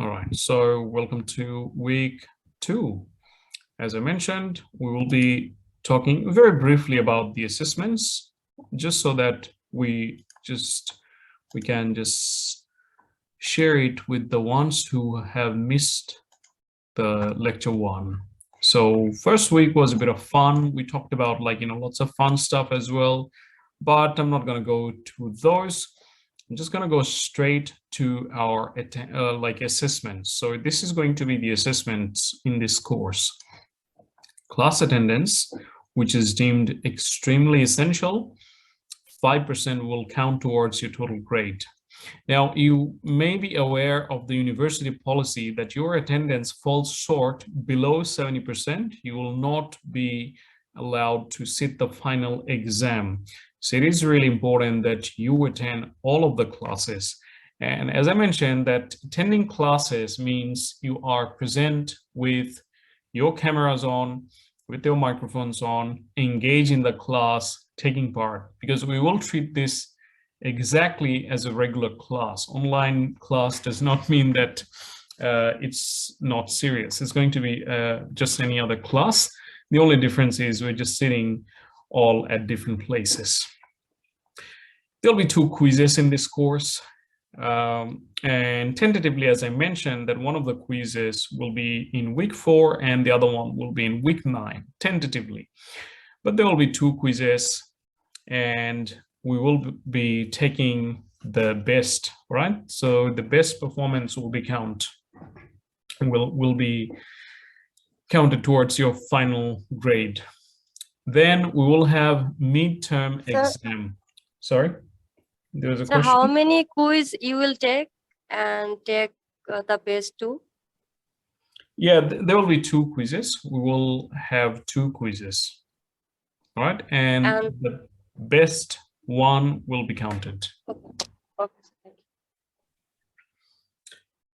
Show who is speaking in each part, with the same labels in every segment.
Speaker 1: All right, so welcome to week 2. As I mentioned, we will be talking very briefly about the assessments, just so that we can just share it with the ones who have missed the lecture 1. So first week was a bit of fun. We talked about lots of fun stuff as well, but I'm not going to go to those. I'm just going to go straight to our assessments. So this is going to be the assessments in this course. Class attendance, which is deemed extremely essential, 5% will count towards your total grade. Now, you may be aware of the university policy that your attendance falls short below 70%. You will not be allowed to sit the final exam. So it is really important that you attend all of the classes. And as I mentioned, that attending classes means you are present with your cameras on, with your microphones on, engage in the class, taking part, because we will treat this exactly as a regular class. Online class does not mean that it's not serious. It's going to be just any other class. The only difference is we're just sitting all at different places. There'll be 2 quizzes in this course. And tentatively, as I mentioned, that one of the quizzes will be in week 4 and the other one will be in week 9, tentatively. But there will be 2 quizzes and we will be taking the best, right? So the best performance will be counted towards your final grade. Then we will have midterm exam. Sorry, there was a question.
Speaker 2: How many quiz you will take and take the best 2?
Speaker 1: Yeah, there will be 2 quizzes. We will have 2 quizzes, all right? And the best one will be counted.
Speaker 2: Okay.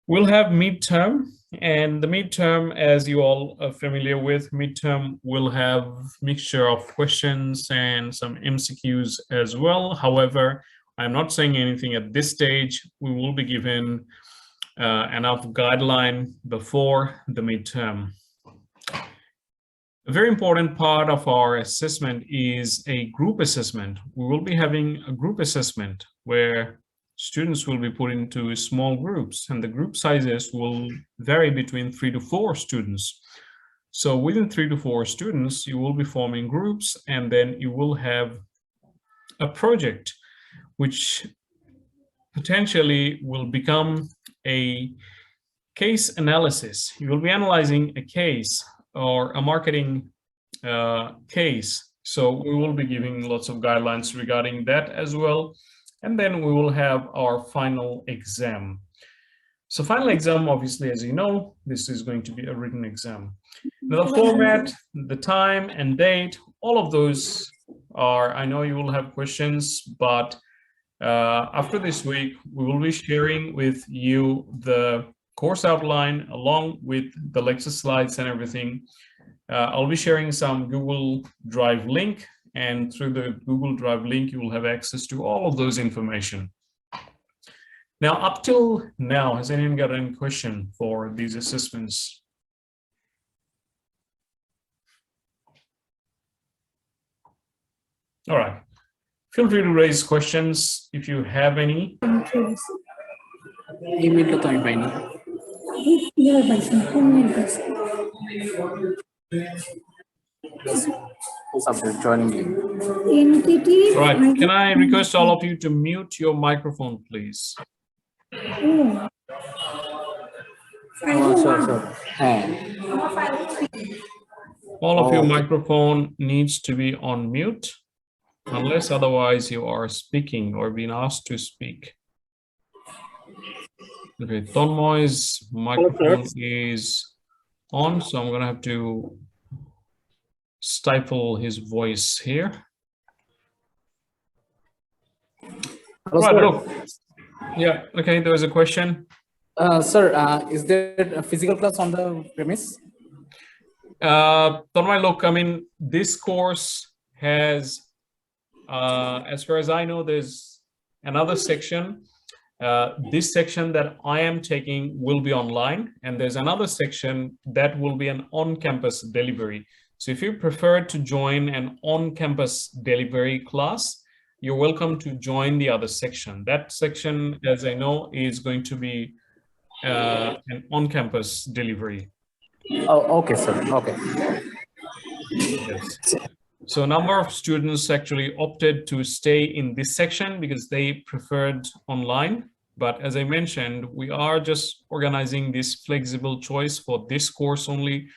Speaker 1: We'll have midterm, and the midterm, as you all are familiar with, midterm will have mixture of questions and some MCQs as well. However, I'm not saying anything at this stage. We will be given enough guideline before the midterm. A very important part of our assessment is a group assessment. We will be having a group assessment where students will be put into small groups, and the group sizes will vary between 3 to 4 students. So within 3 to 4 students, you will be forming groups, and then you will have a project which potentially will become a case analysis. You will be analyzing a case or a marketing case. So we will be giving lots of guidelines regarding that as well. And then we will have our final exam. So final exam, obviously, as you know, this is going to be a written exam. Now, the format, the time and date, all of those are, I know you will have questions, but after this week, we will be sharing with you the course outline along with the lecture slides and everything. I'll be sharing some Google Drive link, and through the Google Drive link, you will have access to all of those information. Now, up till now, has anyone got any question for these assessments? All right. Feel free to raise questions if you have any. Right, can I request all of you to mute your microphone, please? All of your microphone needs to be on mute, unless otherwise you are speaking or being asked to speak. Okay, Tonmoy's microphone is on, so I'm gonna have to stifle his voice here.
Speaker 3: Hello,
Speaker 1: right, look. Yeah, okay, there was a question.
Speaker 3: Sir, is there a physical class on the premise?
Speaker 1: Tonmoy, look, I mean, this course has, as far as I know, there's another section This section that I am taking will be online, and there's another section that will be an on-campus delivery. So if you prefer to join an on-campus delivery class, you're welcome to join the other section. That section, as I know, is going to be an on-campus delivery.
Speaker 3: Oh, okay, sir. Okay.
Speaker 1: Yes. So a number of students actually opted to stay in this section because they preferred online. But as I mentioned, we are just organizing this flexible choice for this course only.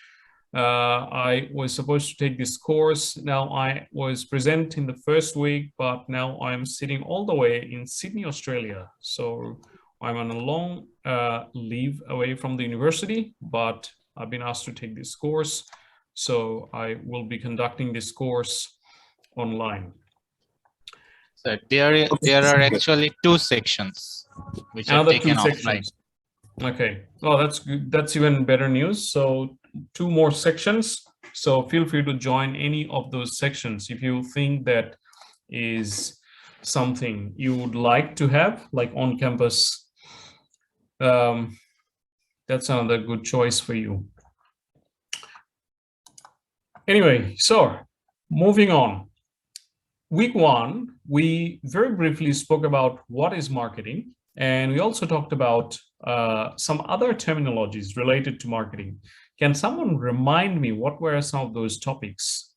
Speaker 1: I was supposed to take this course. Now I was present in the first week, but now I'm sitting all the way in Sydney, Australia. So I'm on a long leave away from the university, but I've been asked to take this course. So I will be conducting this course online.
Speaker 4: So there are actually 2 sections which are
Speaker 1: Another
Speaker 4: taken
Speaker 1: 2
Speaker 4: offline.
Speaker 1: sections. Okay. Oh, that's good. That's even better news. So 2 more sections. So feel free to join any of those sections if you think that is something you would like to have, like on campus. That's another good choice for you. Anyway, so moving on. Week 1, we very briefly spoke about what is marketing, and we also talked about some other terminologies related to marketing. Can someone remind me what were some of those topics?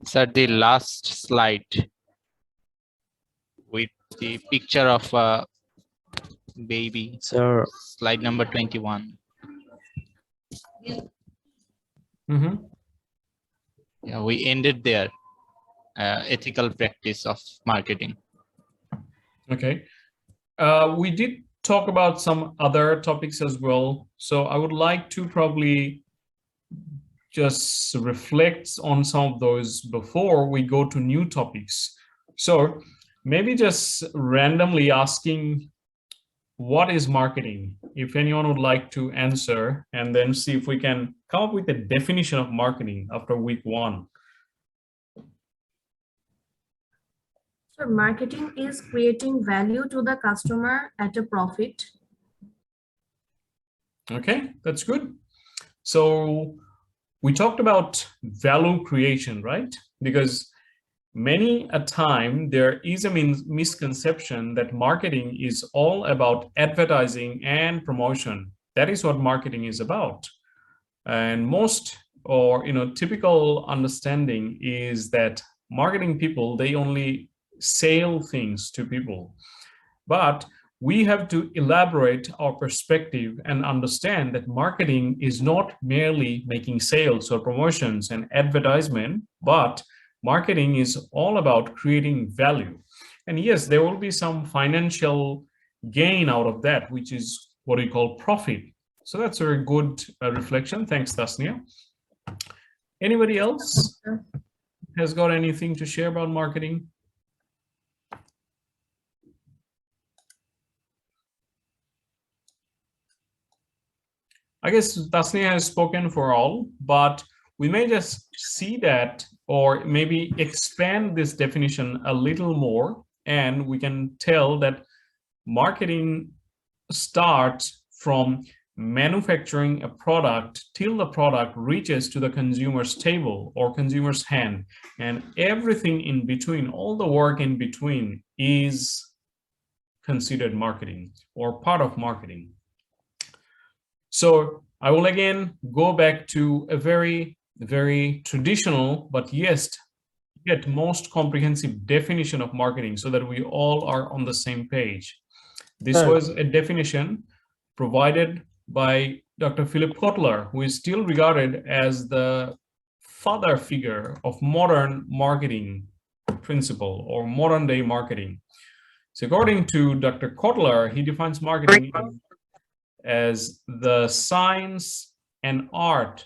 Speaker 4: So the last slide with the picture of a baby.
Speaker 5: Sir,
Speaker 4: Slide number 21.
Speaker 1: Mm-hmm.
Speaker 4: Yeah, we ended there. Ethical practice of marketing.
Speaker 1: Okay. We did talk about some other topics as well. So I would like to probably just reflect on some of those before we go to new topics. So maybe just randomly asking, what is marketing? If anyone would like to answer, and then see if we can come up with a definition of marketing after week 1.
Speaker 6: So marketing is creating value to the customer at a profit.
Speaker 1: Okay, that's good. So we talked about value creation, right? Because many a time there is a misconception that marketing is all about advertising and promotion. That is what marketing is about. And most, or typical understanding is that marketing people, they only sell things to people. But we have to elaborate our perspective and understand that marketing is not merely making sales or promotions and advertisement, but marketing is all about creating value. And yes, there will be some financial gain out of that, which is what we call profit. So that's a very good reflection. Thanks, Tasnia. Anybody else has got anything to share about marketing? I guess Tasnia has spoken for all, but we may just see that, or maybe expand this definition a little more, and we can tell that marketing starts from manufacturing a product till the product reaches to the consumer's table or consumer's hand, and everything in between, all the work in between, is considered marketing or part of marketing. So I will again go back to a very, very traditional, but yet most comprehensive definition of marketing so that we all are on the same page. This was a definition provided by Dr. Philip Kotler, who is still regarded as the father figure of modern marketing principle or modern day marketing. So according to Dr. Kotler, he defines marketing as the science and art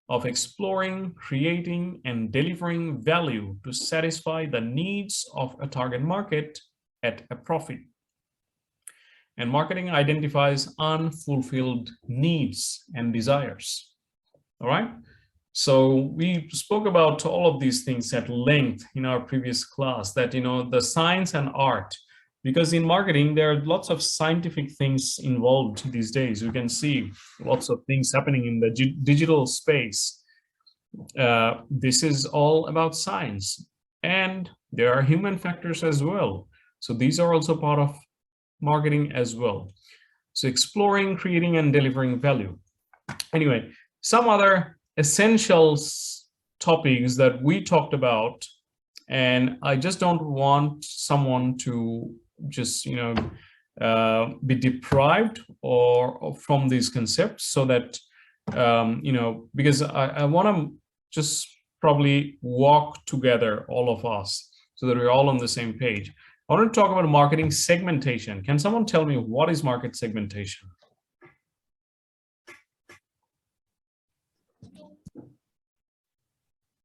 Speaker 1: of exploring, creating, and delivering value to satisfy the needs of a target market at a profit. And marketing identifies unfulfilled needs and desires. All right. So we spoke about all of these things at length in our previous class, that, the science and art, because in marketing, there are lots of scientific things involved these days. You can see lots of things happening in the digital space. This is all about science, and there are human factors as well. So these are also part of marketing as well. So exploring, creating, and delivering value. Anyway, some other essentials topics that we talked about, and I just don't want someone to just be deprived or from these concepts, so that because I want to just probably walk together, all of us, so that we're all on the same page. I want to talk about marketing segmentation. Can someone tell me what is market segmentation?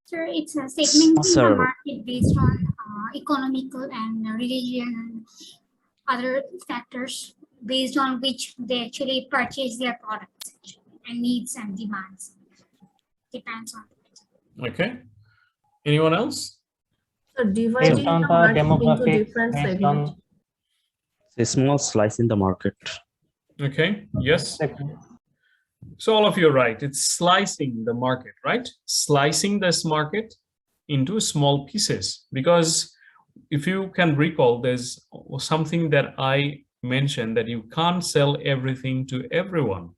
Speaker 5: Sir, it's a segmenting the market based on economical and religion and other factors based on which they actually purchase their products and needs and demands. Depends on it.
Speaker 1: Okay. Anyone else?
Speaker 6: So dividing
Speaker 3: Based on
Speaker 6: the
Speaker 3: the
Speaker 6: market into
Speaker 3: demographics,
Speaker 6: different
Speaker 3: based
Speaker 6: segments.
Speaker 3: on
Speaker 7: A small slice in the market.
Speaker 1: Okay. Yes. So all of you are right. It's slicing the market, right? Slicing this market into small pieces. Because if you can recall, there's something that I mentioned, that you can't sell everything to everyone.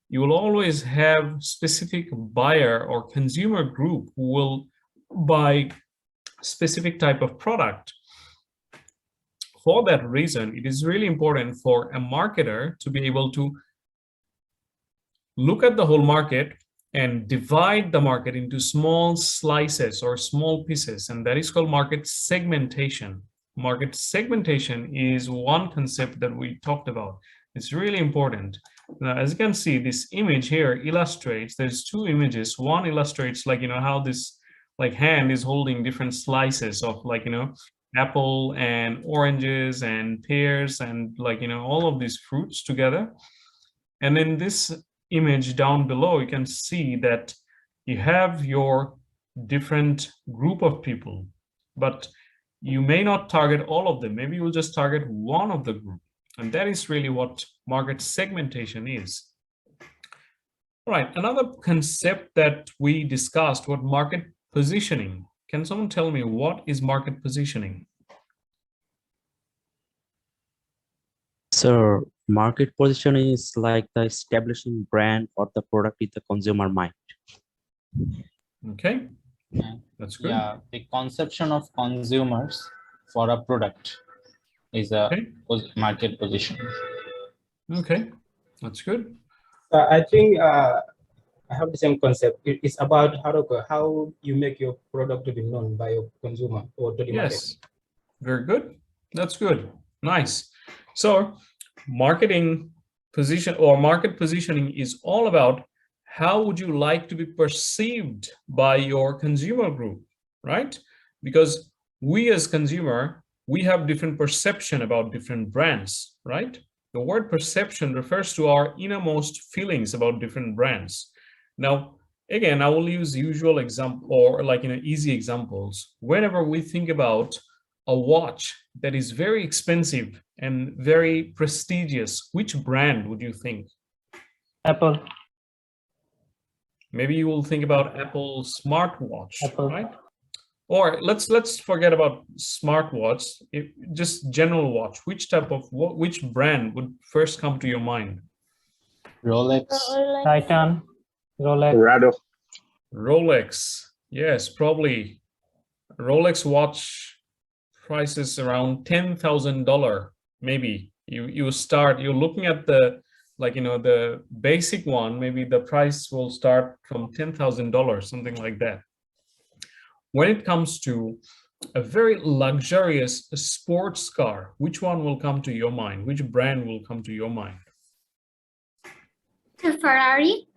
Speaker 1: You will always have specific buyer or consumer group who will buy specific type of product. For that reason, it is really important for a marketer to be able to look at the whole market and divide the market into small slices or small pieces, and that is called market segmentation. Market segmentation is one concept that we talked about. It's really important. Now, as you can see, this image here illustrates, there's two images. One illustrates how this hand is holding different slices of apple and oranges and pears and all of these fruits together. And in this image down below, you can see that you have your different group of people, but you may not target all of them. Maybe you'll just target one of the group. And that is really what market segmentation is. All right, another concept that we discussed was market positioning. Can someone tell me what is market positioning?
Speaker 7: So market positioning is like the establishing brand or the product in the consumer mind.
Speaker 1: Okay, that's good.
Speaker 4: Yeah, the conception of consumers for a product is a market position.
Speaker 1: Okay, that's good.
Speaker 8: I think I have the same concept. It's about how you make your product to be known by your consumer or to the market.
Speaker 1: Yes, very good. That's good. Nice. So marketing position or market positioning is all about how would you like to be perceived by your consumer group, right? Because we as consumer, we have different perception about different brands, right? The word perception refers to our innermost feelings about different brands. Now, again, I will use usual example or easy examples. Whenever we think about a watch that is very expensive and very prestigious, which brand would you think?
Speaker 3: Apple.
Speaker 1: Maybe you will think about Apple smartwatch,
Speaker 3: Apple.
Speaker 1: right? Or let's forget about smartwatch. Just general watch. Which brand would first come to your mind?
Speaker 4: Rolex.
Speaker 3: Titan. Rolex.
Speaker 1: Rolex. Yes, probably. Rolex watch prices around $10,000. Maybe you're looking at the the basic one. Maybe the price will start from $10,000, something like that. When it comes to a very luxurious sports car, which one will come to your mind? Which brand will come to your mind?
Speaker 5: Ferrari.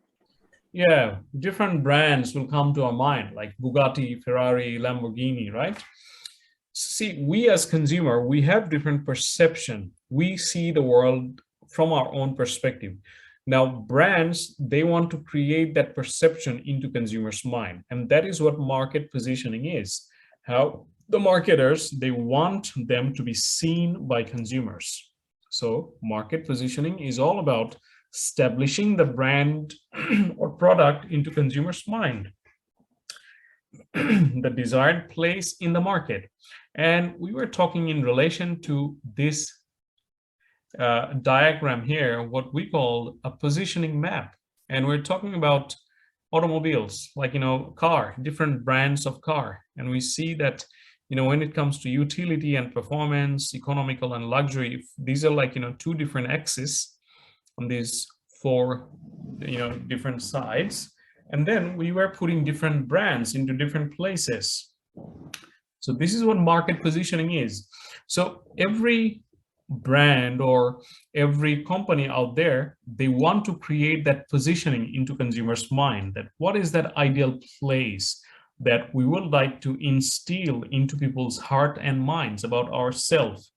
Speaker 1: Yeah, different brands will come to our mind, like Bugatti, Ferrari, Lamborghini, right? See, we as consumer, we have different perception. We see the world from our own perspective. Now, brands, they want to create that perception into consumers' mind. And that is what market positioning is. How the marketers, they want them to be seen by consumers. So market positioning is all about establishing the brand or product into consumers' mind, the desired place in the market. And we were talking in relation to this diagram here, what we call a positioning map. And we're talking about automobiles, like, car, different brands of car. And we see that, when it comes to utility and performance, economical and luxury, these are like, two different axes on these four, different sides. And then we were putting different brands into different places. So this is what market positioning is. So every brand or every company out there, they want to create that positioning into consumers' mind, that what is that ideal place that we would like to instill into people's heart and minds about ourselves.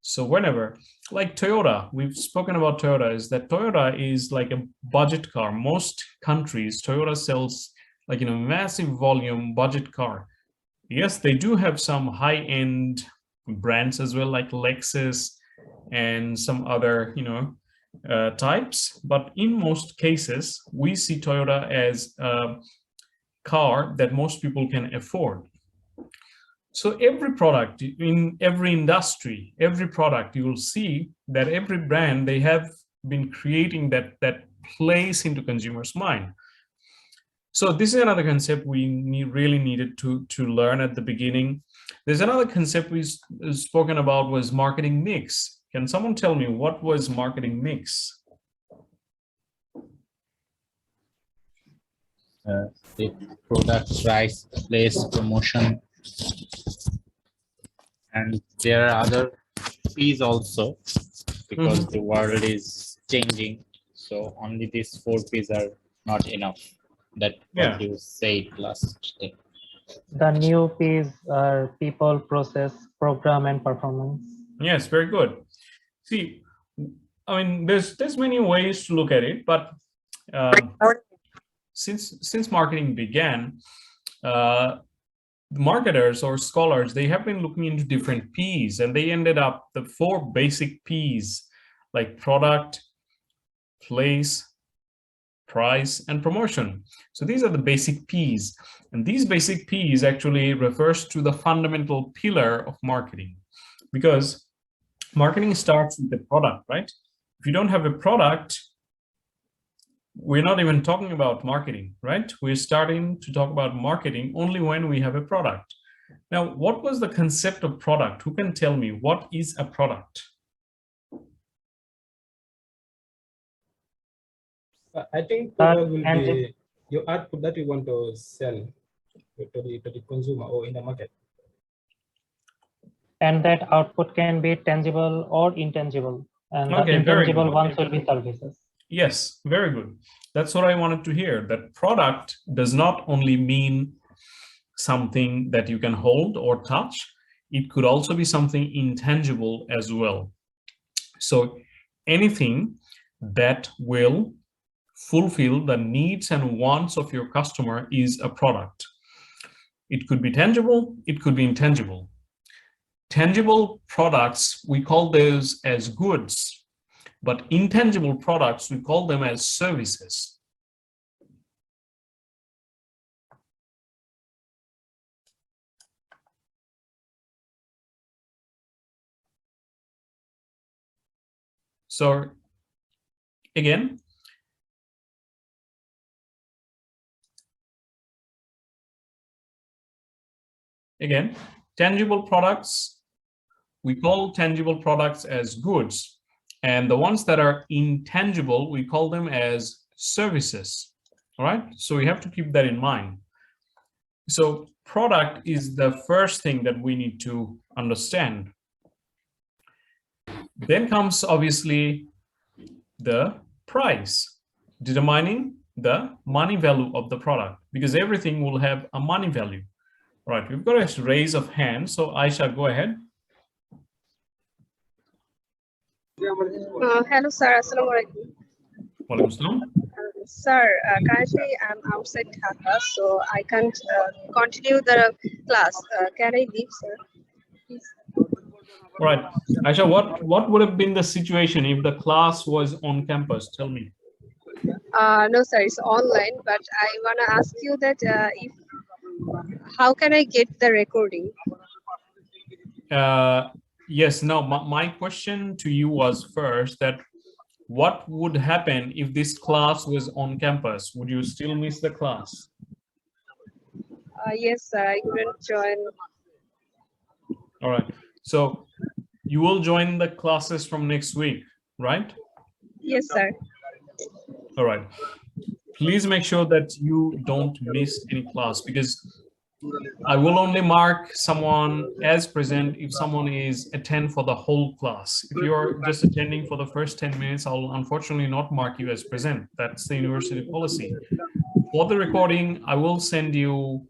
Speaker 1: So whenever, like Toyota, we've spoken about Toyota, is that Toyota is like a budget car. Most countries, Toyota sells like, massive volume budget car. Yes, they do have some high-end brands as well, like Lexus and some other, types. But in most cases, we see Toyota as a car that most people can afford. So every product in every industry, every product, you will see that every brand, they have been creating that place into consumers' mind. So this is another concept we really needed to learn at the beginning. There's another concept we spoken about was marketing mix. Can someone tell me what was marketing mix?
Speaker 4: The product, price, place, promotion, and there are other P's also, because the world is changing. So only these 4 P's are not enough. That what you said last day.
Speaker 9: The new P's are people, process, program, and performance.
Speaker 1: Yes, very good. See, I mean, there's many ways to look at it, but since marketing began, marketers or scholars, they have been looking into different P's, and they ended up the 4 basic P's, like product, place, price, and promotion. So these are the basic P's, and these basic P's actually refers to the fundamental pillar of marketing, because marketing starts with the product, right? If you don't have a product, we're not even talking about marketing, right? We're starting to talk about marketing only when we have a product. Now, what was the concept of product? Who can tell me what is a product?
Speaker 8: I think product will be your output that you want to sell to the consumer or in the market.
Speaker 9: And that output can be tangible or intangible. And
Speaker 1: Okay,
Speaker 9: the intangible ones will be services.
Speaker 1: Yes, very good. That's what I wanted to hear. That product does not only mean something that you can hold or touch. It could also be something intangible as well. So anything that will fulfill the needs and wants of your customer is a product. It could be tangible, it could be intangible. Tangible products, we call those as goods, but intangible products, we call them as services. So again, tangible products, we call tangible products as goods, and the ones that are intangible, we call them as services. All right, so we have to keep that in mind. So product is the first thing that we need to understand. Then comes obviously the price, determining the money value of the product, because everything will have a money value. All right, we've got a raise of hands. So Aisha, go ahead.
Speaker 10: Hello, sir. Assalamualaikum.
Speaker 1: Walaikum
Speaker 10: Sir, currently I'm outside Dhaka, so I can't continue the class. Can I leave, sir? Please.
Speaker 1: All right, Aisha, what would have been the situation if the class was on campus? Tell me.
Speaker 10: No, sir, it's online, but I want to ask you that how can I get the recording?
Speaker 1: Yes, no, my question to you was first that what would happen if this class was on campus? Would you still miss the class?
Speaker 10: Yes, sir, I couldn't join.
Speaker 1: All right, so you will join the classes from next week, right?
Speaker 10: Yes, sir.
Speaker 1: All right, please make sure that you don't miss any class, because I will only mark someone as present if someone is attend for the whole class. If you're just attending for the first 10 minutes, I'll unfortunately not mark you as present. That's the university policy. For the recording, I will send you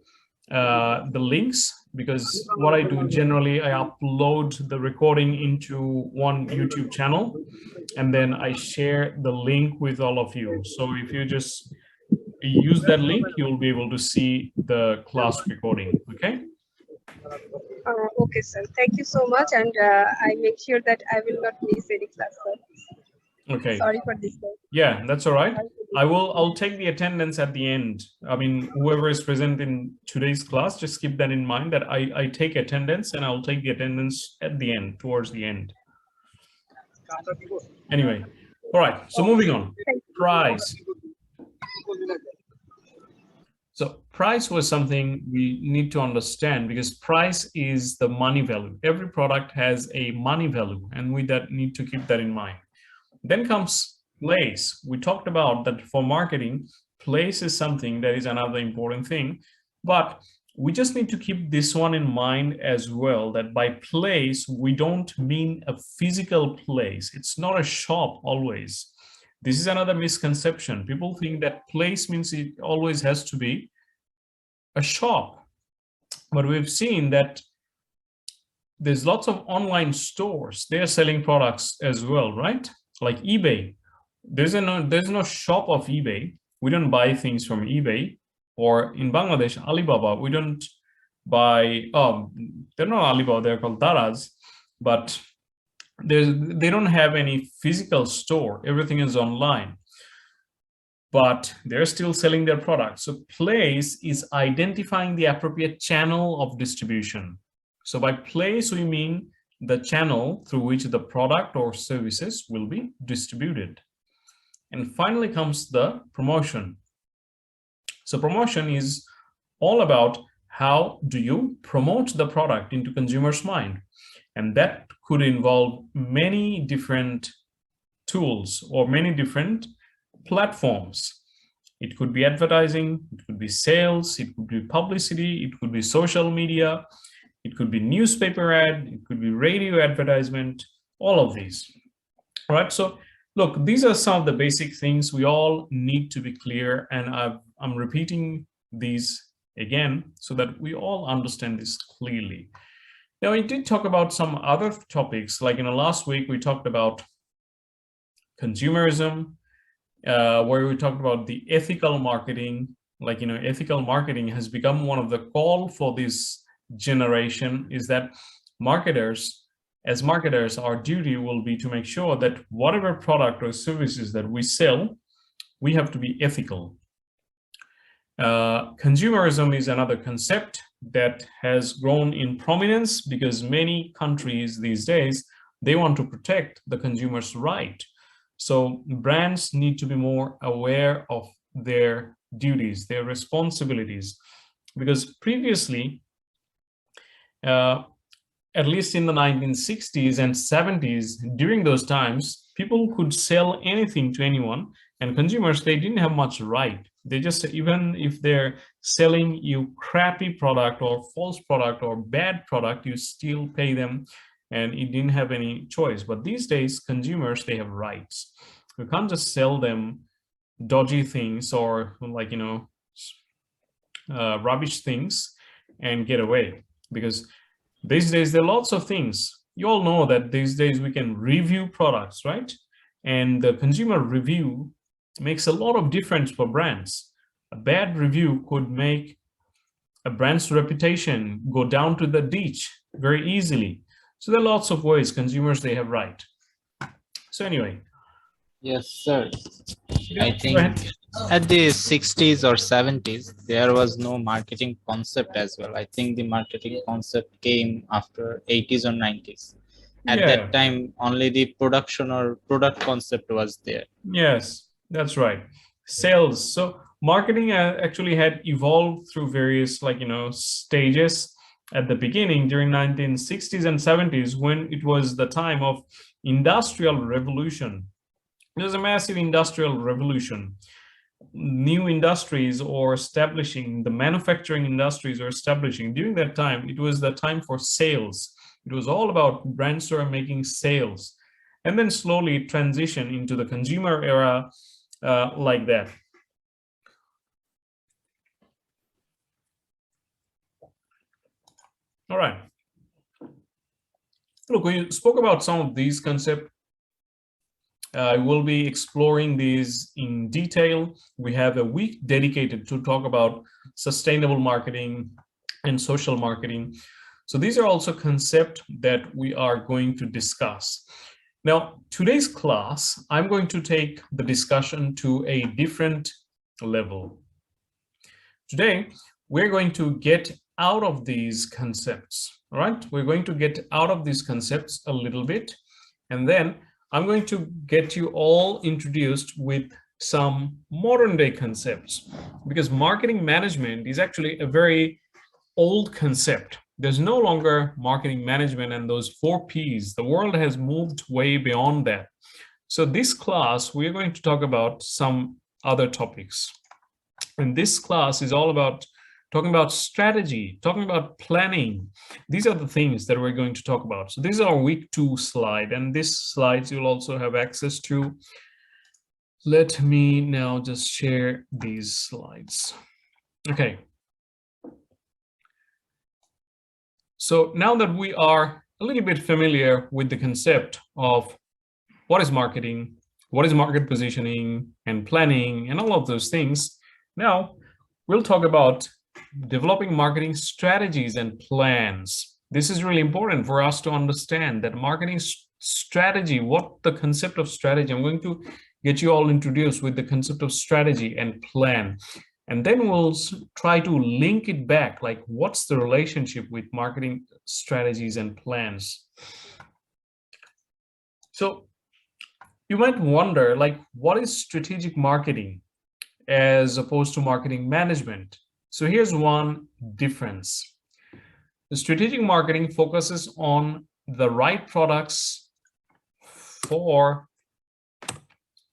Speaker 1: the links, because what I do generally, I upload the recording into one YouTube channel, and then I share the link with all of you. So if you just use that link, you'll be able to see the class recording. Okay.
Speaker 10: Okay, sir. Thank you so much, and I make sure that I will not miss any class, sir.
Speaker 1: Okay.
Speaker 10: Sorry for this, sir.
Speaker 1: Yeah, that's all right. I'll take the attendance at the end. I mean, whoever is present in today's class, just keep that in mind that I take attendance, and I'll take the attendance at the end, towards the end. Anyway, all right. So moving on. Price. So price was something we need to understand, because price is the money value. Every product has a money value, and we need to keep that in mind. Then comes place. We talked about that for marketing, place is something that is another important thing, but we just need to keep this one in mind as well, that by place, we don't mean a physical place. It's not a shop always. This is another misconception. People think that place means it always has to be a shop, but we've seen that there's lots of online stores. They're selling products as well, right? Like eBay. There's no shop of eBay. We don't buy things from eBay. Or in Bangladesh, Alibaba, we don't buy, they're not Alibaba, they're called Daraz, but they don't have any physical store. Everything is online, but they're still selling their products. So place is identifying the appropriate channel of distribution. So by place, we mean the channel through which the product or services will be distributed. And finally comes the promotion. So promotion is all about how do you promote the product into consumers' mind. And that could involve many different tools or many different platforms. It could be advertising, it could be sales, it could be publicity, it could be social media, it could be newspaper ad, it could be radio advertisement, all of these. All right, so look, these are some of the basic things we all need to be clear, and I'm repeating these again so that we all understand this clearly. Now, we did talk about some other topics, like in the last week, we talked about consumerism, where we talked about the ethical marketing. Like, ethical marketing has become one of the call for this generation, is that as marketers, our duty will be to make sure that whatever product or services that we sell, we have to be ethical. Consumerism is another concept that has grown in prominence because many countries these days, they want to protect the consumer's right. So brands need to be more aware of their duties, their responsibilities, because previously, at least in the 1960s and 70s, during those times, people could sell anything to anyone, and consumers, they didn't have much right. They just, even if they're selling you crappy product or false product or bad product, you still pay them, and you didn't have any choice. But these days, consumers, they have rights. You can't just sell them dodgy things or rubbish things and get away, because these days there are lots of things. You all know that these days we can review products, right? And the consumer review makes a lot of difference for brands. A bad review could make a brand's reputation go down to the ditch very easily. So there are lots of ways consumers they have right. So anyway.
Speaker 4: Yes, sir.
Speaker 1: Yeah,
Speaker 4: I
Speaker 1: go
Speaker 4: think
Speaker 1: ahead.
Speaker 4: at the 60s or 70s, there was no marketing concept as well. I think the marketing concept came after 80s or 90s. At
Speaker 1: Yeah.
Speaker 4: that time, only the production or product concept was there.
Speaker 1: Yes, that's right. Sales. So marketing actually had evolved through various stages at the beginning during 1960s and 70s when it was the time of industrial revolution. It was a massive industrial revolution. New industries or establishing, the manufacturing industries are establishing. During that time, it was the time for sales. It was all about brands who are making sales, and then slowly transition into the consumer era like that. All right. Look, we spoke about some of these concepts. I will be exploring these in detail. We have a week dedicated to talk about sustainable marketing and social marketing. So these are also concepts that we are going to discuss. Now, today's class, I'm going to take the discussion to a different level. Today, we're going to get out of these concepts, all right? We're going to get out of these concepts a little bit, and then I'm going to get you all introduced with some modern day concepts, because marketing management is actually a very old concept. There's no longer marketing management and those 4 Ps. The world has moved way beyond that. So this class, we're going to talk about some other topics. And this class is all about talking about strategy, talking about planning. These are the things that we're going to talk about. So this is our week 2 slide, and these slides you'll also have access to. Let me now just share these slides. Okay. So now that we are a little bit familiar with the concept of what is marketing, what is market positioning and planning and all of those things, now we'll talk about developing marketing strategies and plans. This is really important for us to understand that marketing strategy, what the concept of strategy. I'm going to get you all introduced with the concept of strategy and plan. And then we'll try to link it back, like what's the relationship with marketing strategies and plans. So you might wonder, like, what is strategic marketing as opposed to marketing management? So here's one difference. The strategic marketing focuses on the right products for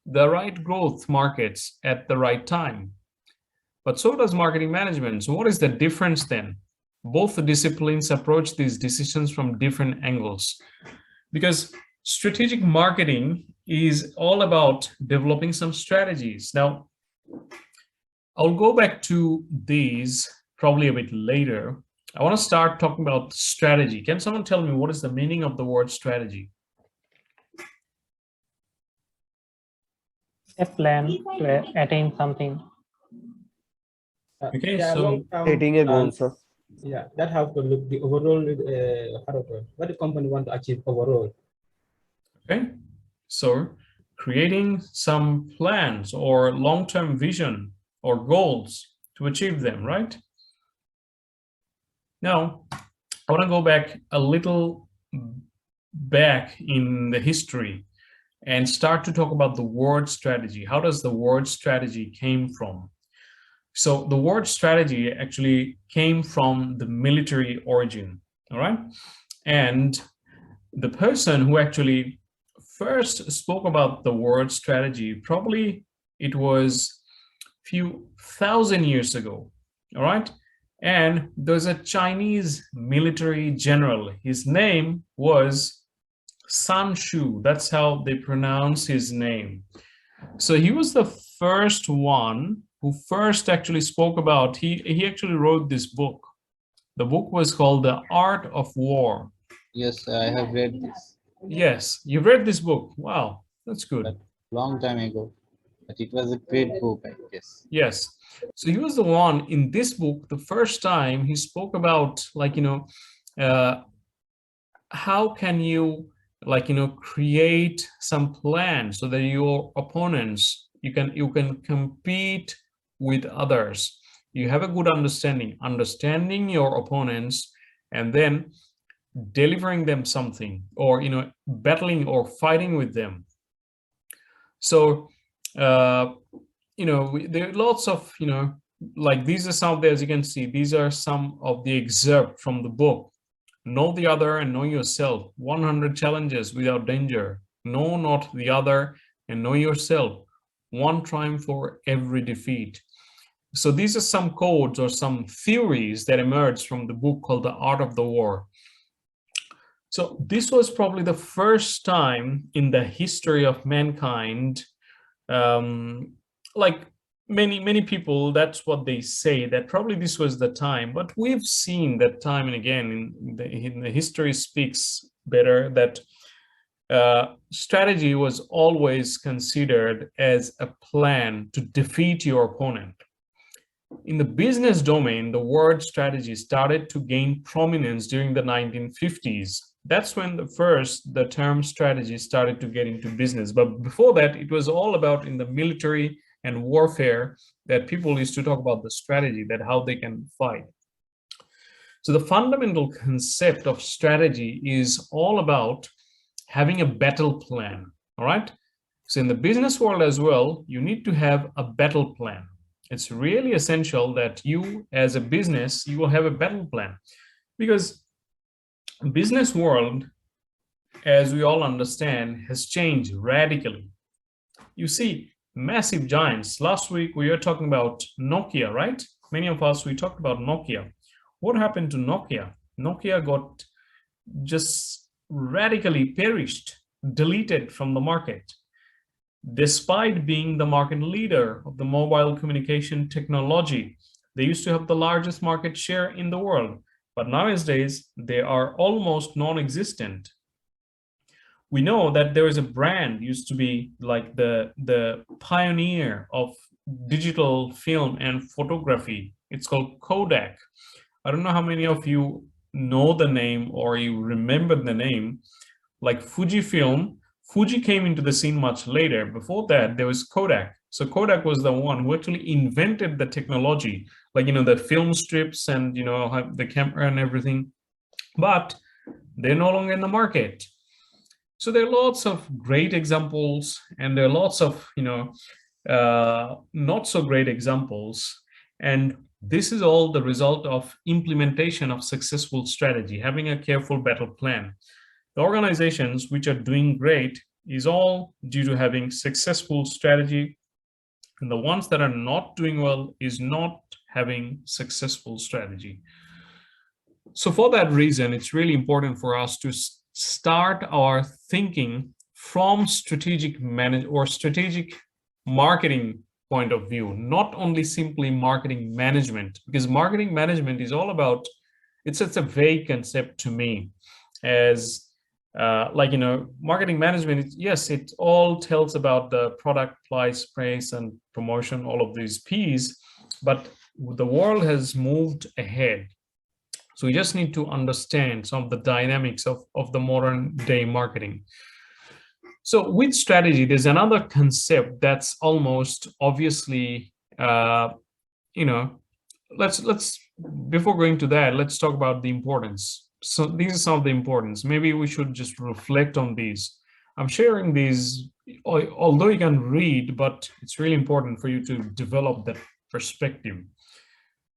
Speaker 1: the right growth markets at the right time. But so does marketing management. So what is the difference then? Both the disciplines approach these decisions from different angles, because strategic marketing is all about developing some strategies. Now, I'll go back to these probably a bit later. I want to start talking about strategy. Can someone tell me what is the meaning of the word strategy?
Speaker 9: A plan to attain something.
Speaker 1: Okay,
Speaker 8: yeah,
Speaker 1: so
Speaker 11: Setting a goal, sir.
Speaker 8: Yeah, that have to look the overall what the company want to achieve overall.
Speaker 1: okay, so creating some plans or long-term vision or goals to achieve them, right? Now, I want to go back a little back in the history and start to talk about the word strategy. How does the word strategy came from? So the word strategy actually came from the military origin, all right? And the person who actually first spoke about the word strategy, probably it was a few thousand years ago, all right? And there's a Chinese military general. His name was Sun Shu. That's how they pronounce his name. So he was the first one who first actually spoke about, he actually wrote this book. The book was called The Art of War.
Speaker 4: Yes, I have read this.
Speaker 1: Yes, you've read this book. Wow, that's good.
Speaker 4: But long time ago. But it was a great book, I guess.
Speaker 1: Yes. So he was the one in this book, the first time he spoke about, like, how can you, like, create some plan so that your opponents, you can compete with others. You have a good understanding your opponents, and then delivering them something, or battling or fighting with them. So there are lots of like, these are some of the, as you can see, these are some of the excerpt from the book. Know the other and know yourself. 100 challenges without danger. Know not the other and know yourself. One triumph for every defeat. So these are some codes or some theories that emerged from the book called The Art of the War. So this was probably the first time in the history of mankind, like many people, that's what they say, that probably this was the time. But we've seen that time and again in the history speaks better, that strategy was always considered as a plan to defeat your opponent. In the business domain, the word strategy started to gain prominence during the 1950s. That's when the term strategy started to get into business. But before that, it was all about, in the military and warfare, that people used to talk about the strategy, that how they can fight. So the fundamental concept of strategy is all about having a battle plan. All right. So in the business world as well, you need to have a battle plan. It's really essential that you, as a business, you will have a battle plan, because business world, as we all understand, has changed radically. You see massive giants. Last week we were talking about Nokia, right? Many of us, we talked about Nokia. What happened to Nokia? Nokia got just radically perished, deleted from the market, despite being the market leader of the mobile communication technology. They used to have the largest market share in the world, but nowadays they are almost non-existent. We know that there is a brand used to be like the pioneer of digital film and photography. It's called Kodak. I don't know how many of you know the name or you remember the name. Like Fujifilm, Fuji came into the scene much later. Before that, there was Kodak. So Kodak was the one who actually invented the technology, like, the film strips and, the camera and everything. But they're no longer in the market. So there are lots of great examples, and there are lots of, not so great examples. And this is all the result of implementation of successful strategy, having a careful battle plan. The organizations which are doing great is all due to having successful strategy, and the ones that are not doing well is not having successful strategy. So for that reason, it's really important for us to start our thinking from strategic marketing point of view, not only simply marketing management, because marketing management is all about, it's a vague concept to me, as marketing management, yes, it all tells about the product, price, and promotion, all of these P's, but the world has moved ahead. So we just need to understand some of the dynamics of the modern day marketing. So with strategy, there's another concept that's almost obviously, let's before going to that, let's talk about the importance. So these are some of the importance. Maybe we should just reflect on these. I'm sharing these, although you can read, but it's really important for you to develop that perspective.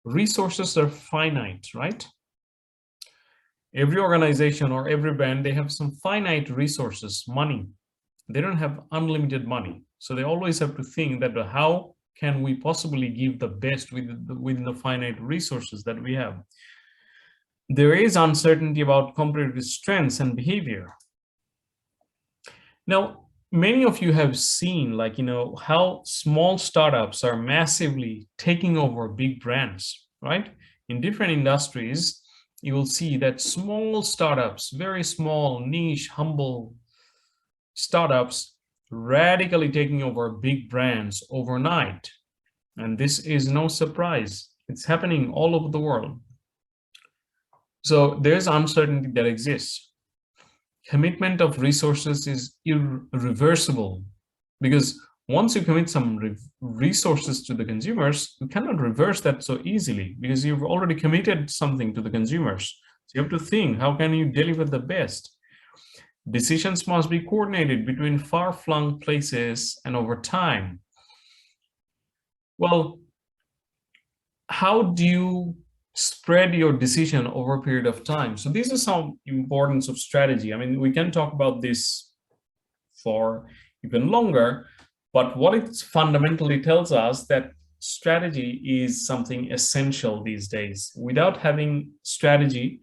Speaker 1: Resources are finite, right? Every organization or every brand, they have some finite resources, money. They don't have unlimited money. So they always have to think that how can we possibly give the best within the finite resources that we have? There is uncertainty about competitive strengths and behavior. Now, many of you have seen, how small startups are massively taking over big brands, right? In different industries, you will see that small startups, very small, niche, humble startups, radically taking over big brands overnight. And this is no surprise. It's happening all over the world. So there's uncertainty that exists. Commitment of resources is irreversible, because once you commit some resources to the consumers, you cannot reverse that so easily, because you've already committed something to the consumers. So you have to think, how can you deliver the best? Decisions must be coordinated between far-flung places and over time. Well, how do you spread your decision over a period of time? So these are some importance of strategy. I mean, we can talk about this for even longer, but what it fundamentally tells us that strategy is something essential these days. Without having strategy,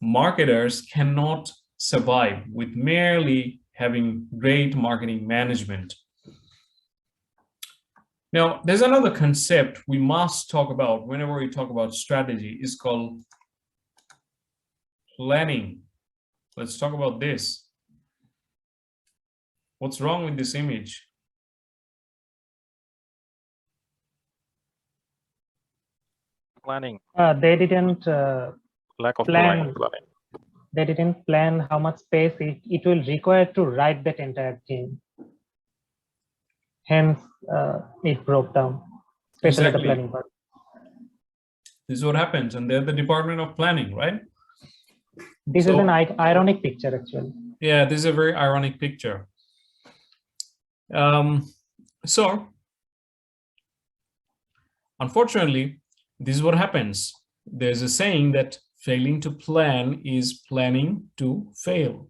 Speaker 1: marketers cannot survive with merely having great marketing management. Now, there's another concept we must talk about whenever we talk about strategy. It's called planning. Let's talk about this. What's wrong with this image?
Speaker 11: Planning.
Speaker 9: They didn't
Speaker 11: Lack of
Speaker 9: plan.
Speaker 11: planning.
Speaker 9: They didn't plan how much space it will require to write that entire thing. Hence, it broke down, especially the planning part.
Speaker 1: This is what happens, and they're the Department of Planning, right?
Speaker 9: This is an ironic picture, actually.
Speaker 1: Yeah, this is a very ironic picture. So, unfortunately, this is what happens. There's a saying that failing to plan is planning to fail.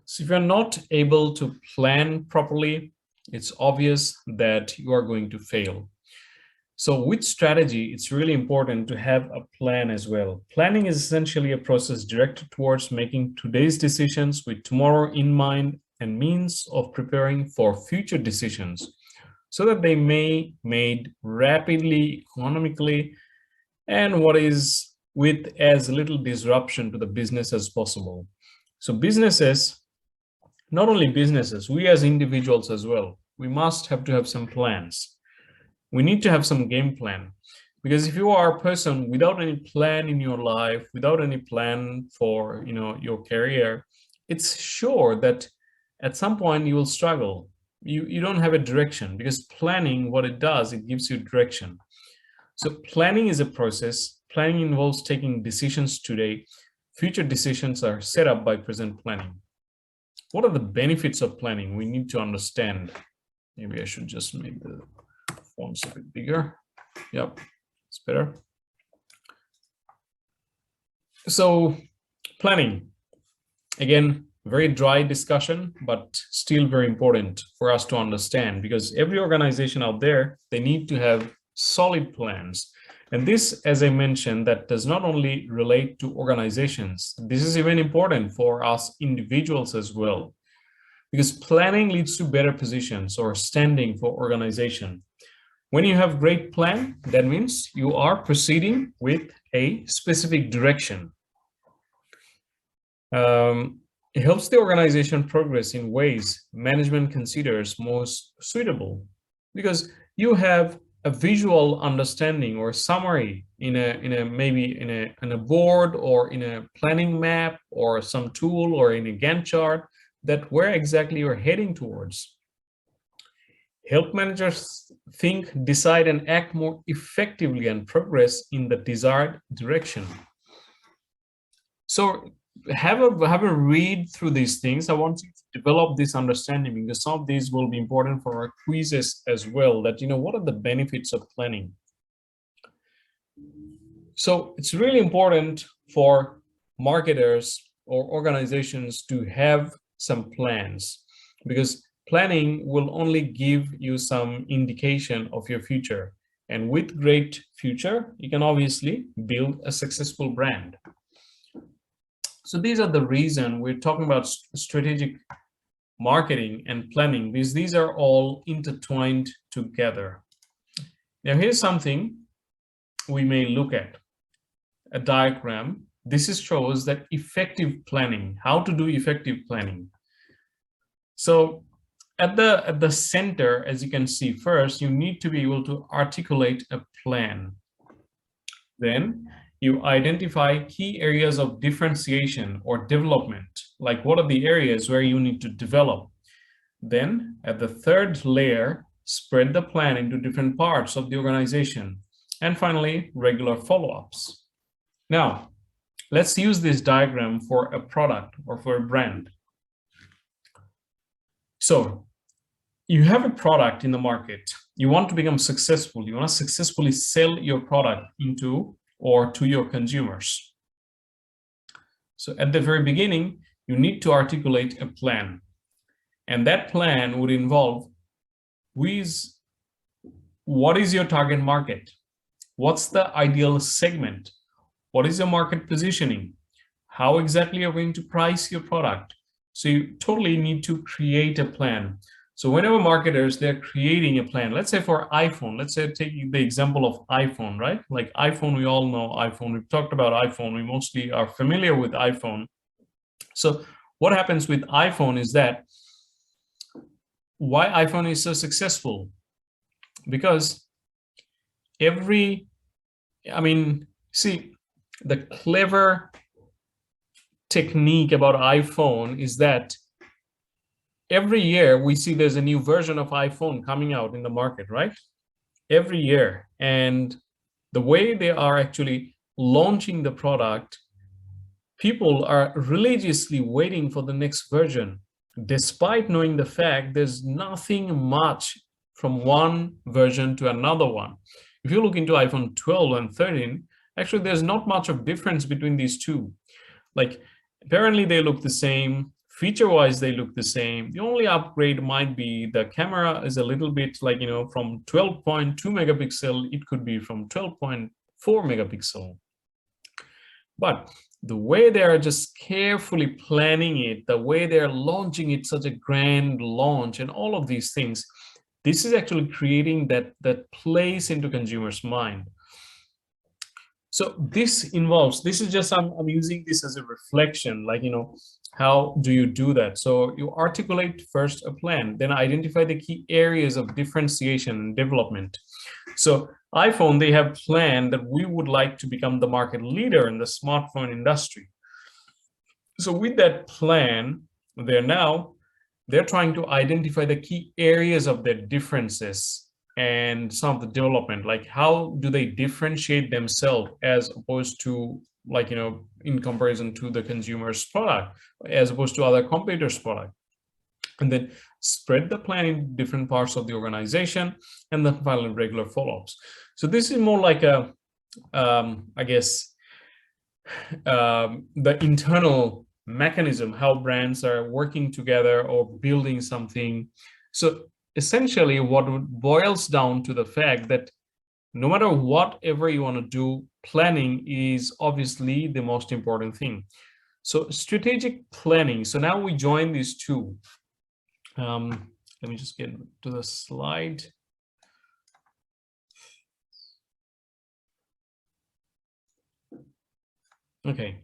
Speaker 1: So if you're not able to plan properly, it's obvious that you are going to fail. So with strategy, it's really important to have a plan as well. Planning is essentially a process directed towards making today's decisions with tomorrow in mind and means of preparing for future decisions so that they may be made rapidly, economically, and what is with as little disruption to the business as possible. So businesses, not only businesses, we as individuals as well, we must have to have some plans. We need to have some game plan, because if you are a person without any plan in your life, without any plan for your career, it's sure that at some point you will struggle. You don't have a direction, because planning, what it does, it gives you direction. So planning is a process. Planning involves taking decisions today. Future decisions are set up by present planning. What are the benefits of planning? We need to understand. Maybe I should just make the fonts a bit bigger. Yep, it's better. So planning, again, very dry discussion, but still very important for us to understand, because every organization out there, they need to have solid plans. And this, as I mentioned, that does not only relate to organizations. This is even important for us individuals as well, because planning leads to better positions or standing for organization. When you have great plan, that means you are proceeding with a specific direction. It helps the organization progress in ways management considers most suitable, because you have a visual understanding or summary in a board or in a planning map or some tool or in a Gantt chart, that where exactly you're heading towards. Help managers think, decide, and act more effectively and progress in the desired direction. So have a read through these things. I want you to develop this understanding, because some of these will be important for our quizzes as well, that what are the benefits of planning. So it's really important for marketers or organizations to have some plans, because planning will only give you some indication of your future, and with great future you can obviously build a successful brand. So these are the reason we're talking about strategic marketing and planning, because these are all intertwined together. Now here's something we may look at, a diagram. This shows that effective planning, how to do effective planning. So at the center, as you can see, first, you need to be able to articulate a plan. Then you identify key areas of differentiation or development, like what are the areas where you need to develop. Then at the third layer, spread the plan into different parts of the organization. And finally, regular follow-ups. Now, let's use this diagram for a product or for a brand. So you have a product in the market. You want to become successful. You want to successfully sell your product into or to your consumers. So at the very beginning, you need to articulate a plan. And that plan would involve what is your target market? What's the ideal segment? What is your market positioning? How exactly are you going to price your product? So you totally need to create a plan. So whenever marketers, they're creating a plan, let's say for iPhone, let's say take the example of iPhone, right? Like iPhone, we all know iPhone. We've talked about iPhone. We mostly are familiar with iPhone. So what happens with iPhone is that why iPhone is so successful? Because see, the clever technique about iPhone is that every year we see there's a new version of iPhone coming out in the market, right? Every year. And the way they are actually launching the product, people are religiously waiting for the next version, despite knowing the fact there's nothing much from one version to another one. If you look into iPhone 12 and 13, actually there's not much of difference between these two. Like apparently they look the same, feature-wise they look the same. The only upgrade might be the camera is a little bit like, from 12.2 megapixel, it could be from 12.4 megapixel. But the way they are just carefully planning it, the way they're launching it, such a grand launch and all of these things, this is actually creating that place into consumers' mind. So this is just, I'm using this as a reflection, like, how do you do that? So you articulate first a plan, then identify the key areas of differentiation and development. So iPhone, they have planned that we would like to become the market leader in the smartphone industry. So with that plan, they're trying to identify the key areas of their differences and some of the development, like how do they differentiate themselves as opposed to, like, in comparison to the consumer's product, as opposed to other competitors' product. And then spread the plan in different parts of the organization, and then finally regular follow-ups. So this is more like a, I guess, the internal mechanism, how brands are working together or building something. So essentially what boils down to the fact that no matter whatever you want to do, planning is obviously the most important thing. So strategic planning. So now we join these two. Let me just get to the slide. Okay.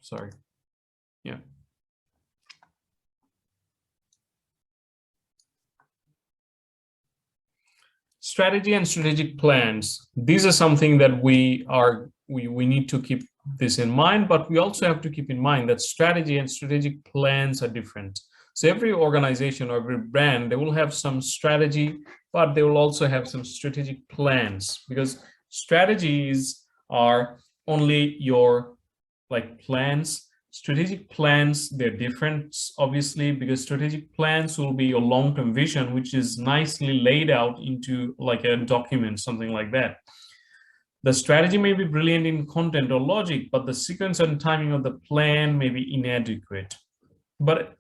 Speaker 1: Sorry. Yeah. Strategy and strategic plans. These are something that we need to keep this in mind, but we also have to keep in mind that strategy and strategic plans are different. So every organization or every brand, they will have some strategy, but they will also have some strategic plans, because strategies are only your plans. Strategic plans, they're different, obviously, because strategic plans will be your long-term vision, which is nicely laid out into like a document, something like that. The strategy may be brilliant in content or logic, but the sequence and timing of the plan may be inadequate. But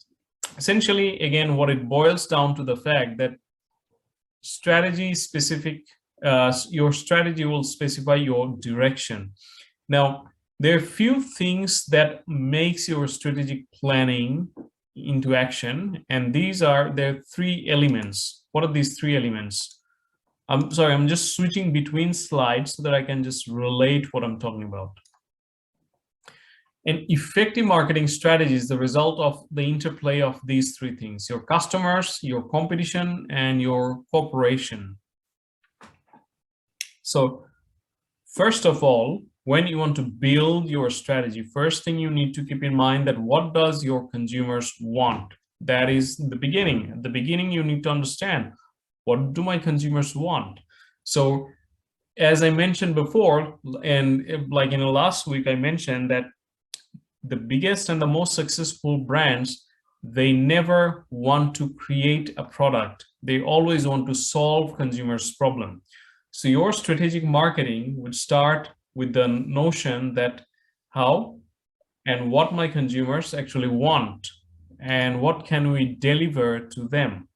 Speaker 1: essentially, again, what it boils down to the fact that strategy specific, your strategy will specify your direction. Now, there are few things that makes your strategic planning into action, and there are three elements. What are these three elements? I'm sorry, I'm just switching between slides so that I can just relate what I'm talking about. An effective marketing strategy is the result of the interplay of these three things: your customers, your competition, and your corporation. So first of all, when you want to build your strategy, first thing you need to keep in mind that what does your consumers want? That is the beginning. At the beginning, you need to understand, what do my consumers want? So as I mentioned before, and like in the last week, I mentioned that the biggest and the most successful brands, they never want to create a product. They always want to solve consumers' problem. So your strategic marketing would start with the notion that how and what my consumers actually want and what can we deliver to them.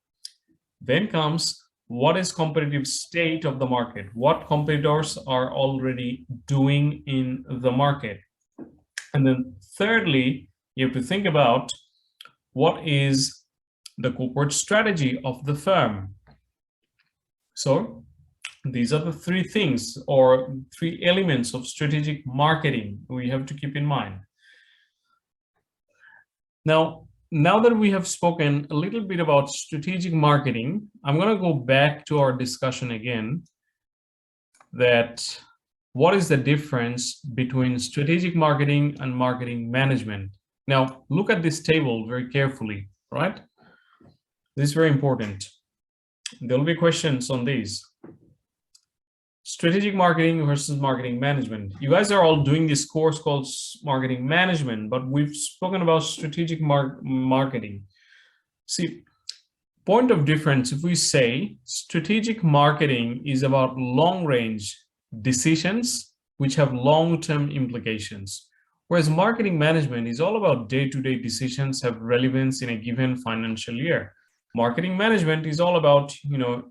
Speaker 1: Then comes, what is competitive state of the market? What competitors are already doing in the market? And then thirdly, you have to think about what is the corporate strategy of the firm. So these are the three things or three elements of strategic marketing we have to keep in mind. Now that we have spoken a little bit about strategic marketing, I'm going to go back to our discussion again, that what is the difference between strategic marketing and marketing management? Now, look at this table very carefully, right? This is very important. There will be questions on these. Strategic marketing versus marketing management. You guys are all doing this course called marketing management, but we've spoken about strategic marketing. See, point of difference, if we say strategic marketing is about long-range decisions which have long-term implications, whereas marketing management is all about day-to-day decisions have relevance in a given financial year. Marketing management is all about,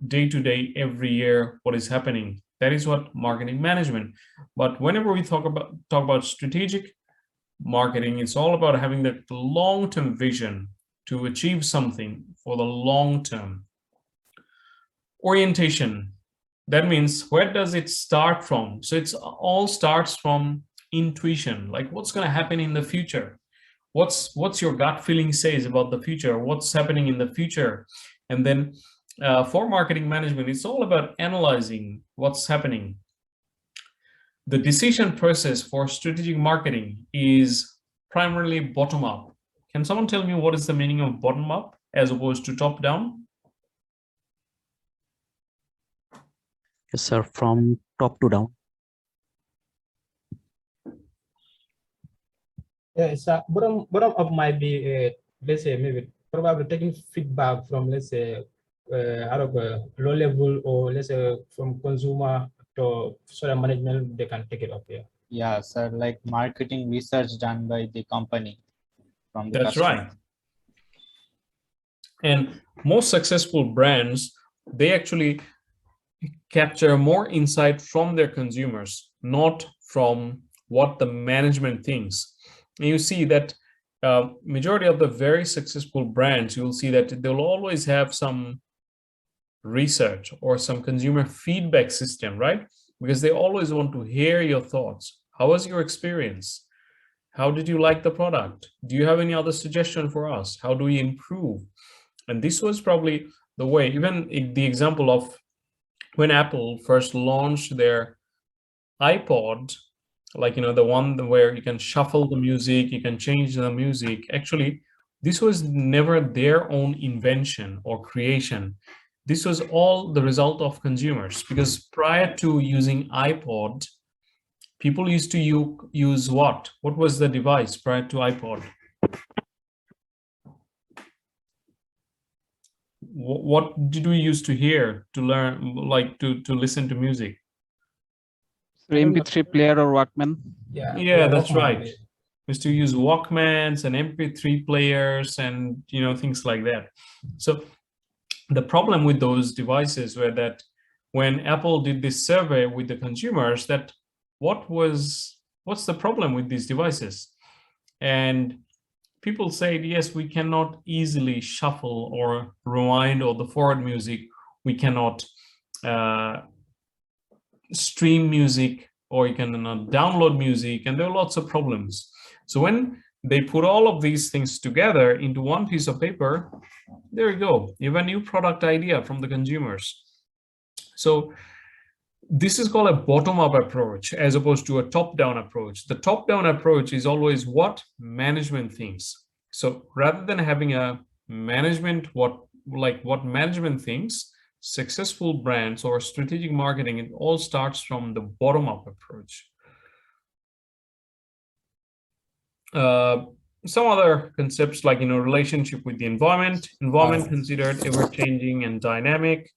Speaker 1: day-to-day, every year, what is happening. That is what marketing management. But whenever we talk about strategic marketing, it's all about having the long-term vision to achieve something for the long term. Orientation. That means, where does it start from? So it all starts from intuition, like what's going to happen in the future. What's your gut feeling says about the future, what's happening in the future. And then for marketing management, it's all about analyzing what's happening. The decision process for strategic marketing is primarily bottom up. Can someone tell me what is the meaning of bottom up as opposed to top down?
Speaker 7: Yes, sir, from top to down.
Speaker 8: Yeah, it's bottom up might be, let's say, maybe probably taking feedback from, let's say, out of a low level, or let's say from consumer to sort of management, they can take it up here.
Speaker 4: Yeah, sir, like marketing research done by the company from the
Speaker 1: That's
Speaker 4: customer.
Speaker 1: right. And most successful brands, they actually capture more insight from their consumers, not from what the management thinks. And you see that majority of the very successful brands, you'll see that they'll always have some research or some consumer feedback system, right? Because they always want to hear your thoughts. How was your experience? How did you like the product? Do you have any other suggestion for us? How do we improve? And this was probably the way, even the example of when Apple first launched their iPod, like, the one where you can shuffle the music, you can change the music. Actually, this was never their own invention or creation. This was all the result of consumers, because prior to using iPod, people used to use what? What was the device prior to iPod? What did we used to hear, to learn, like to listen to music?
Speaker 12: MP3 player or Walkman.
Speaker 1: Yeah, that's right. We used to use Walkmans and MP3 players and things like that. So the problem with those devices were that when Apple did this survey with the consumers, that what's the problem with these devices? And people said, yes, we cannot easily shuffle or rewind, or the forward music we cannot stream music, or you can download music, and there are lots of problems. So when they put all of these things together into one piece of paper, there you go. You have a new product idea from the consumers. So this is called a bottom-up approach as opposed to a top-down approach. The top-down approach is always what management thinks. So rather than having a management, what management thinks, successful brands or strategic marketing, it all starts from the bottom-up approach. Some other concepts like, relationship with the environment considered ever-changing and dynamic,